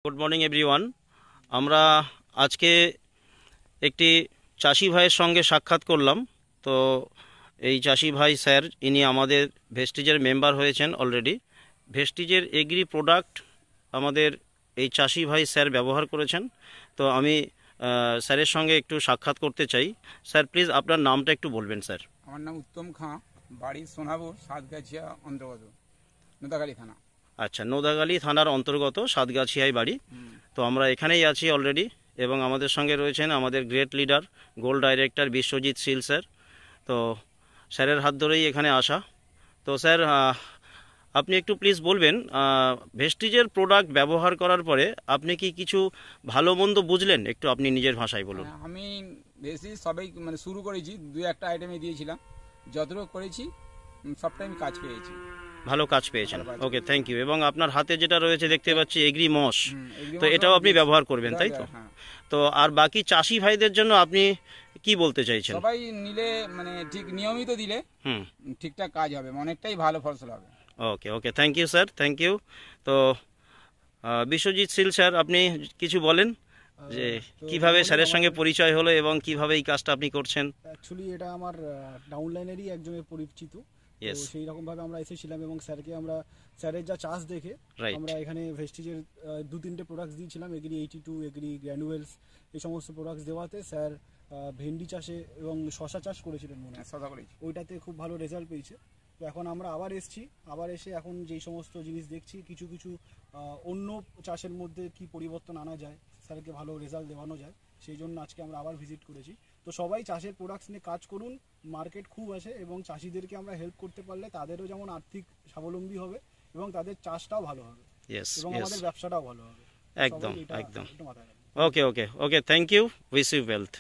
Good morning everyone. আমরা আজকে একটি চাষি ভাইয়ের সঙ্গে সাক্ষাৎ করলাম। তো এই চাষি ভাই স্যার ইনি আমাদের ভেস্টিজের মেম্বার হয়েছেন অলরেডি। ভেস্টিজের এগ্রি প্রোডাক্ট আমাদের এই চাষি ভাই স্যার ব্যবহার করেছেন। তো আমি স্যারের সঙ্গে একটু সাক্ষাৎ করতে চাই। স্যার প্লিজ আপনার নামটা একটু বলবেন স্যার। আমার নাম উত্তম খাঁ, বাড়ি সোনাপুর, সাতগাছিয়া অন্তর্গত, নোদাগাড়ি থানা। আচ্ছা, নোদাগালি থানার অন্তর্গত সাতগাছিয়ায় বাড়ি। তো আমরা এখানেই আছি অলরেডি, এবং আমাদের সঙ্গে রয়েছেন আমাদের great leader gold director Biswajit Shil sir. তো স্যারের হাত ধরেই এখানে আসা। তো স্যার আপনি একটু প্লিজ বলবেন ভেস্টিজের প্রোডাক্ট ব্যবহার করার পরে আপনি কি কিছু ভালো মন্দ বুঝলেন, একটু আপনি নিজের ভাষায় বলুন। আমি বেশি সবাই শুরু করেছি, দুই একটা আইটেমে দিয়েছিলাম, যতটুকু করেছি সবটাই আমি কাজ পেয়েছি, ভালো কাজ পেয়েছেন। ওকে, থ্যাংক ইউ। এবং আপনার হাতে যেটা রয়েছে দেখতে পাচ্ছি এগ্রি মস, তো মস এটাও আপনি ব্যবহার করবেন, তাই তো? হ্যাঁ। তো আর বাকি চাষি ভাইদের জন্য আপনি কি বলতে চাইছেন? সবাই নিলে ঠিক নিয়মিত দিলে ঠিকঠাক কাজ হবে, অনেকটাই ভালো ফসল হবে। Okay okay, thank you sir, thank you. তো বিশ্বজিৎ শীল স্যার, আপনি কিছু বলেন যে কিভাবে স্যারের সঙ্গে পরিচয় হলো এবং কিভাবে এই কাজটা আপনি করছেন। অ্যাকচুয়ালি এটা আমার ডাউনলাইনেরই একজনের পরিচিত, তো সেই রকম ভাবে আমরা এসেছিলাম এবং স্যারের যা চাষ দেখে আমরা এখানে ভেস্টিজের 2-3টে প্রোডাক্টস দিয়েছিলাম, এগ্রি 82, এগ্রি গ্র্যানুয়েলস, এই সমস্ত প্রোডাক্টস দেওয়াতে স্যার ভেন্ডি চাষে এবং শশা চাষ করেছিলেন মনে হয়, ওইটাতে খুব ভালো রেজাল্ট পেয়েছে। তো এখন আমরা আবার এসে এখন যেই সমস্ত জিনিস দেখছি, কিছু অন্য চাষের মধ্যে কি পরিবর্তন আনা যায়, স্যারকে ভালো রেজাল্ট দেওয়ানো যায়, সেই জন্য আজকে আমরা আবার ভিজিট করেছি। তো সবাই চাষের প্রোডাক্টস নিয়ে কাজ করুন, মার্কেট খুব আছে এবং চাষিদেরকে আমরা হেল্প করতে পারলে তাদেরও যেমন আর্থিক স্বাবলম্বী হবে এবং তাদের চাষটাও ভালো হবে এবং আমাদের ব্যবসাটাও ভালো হবে। একদম একদম। Okay okay okay, thank you, wish you wealth.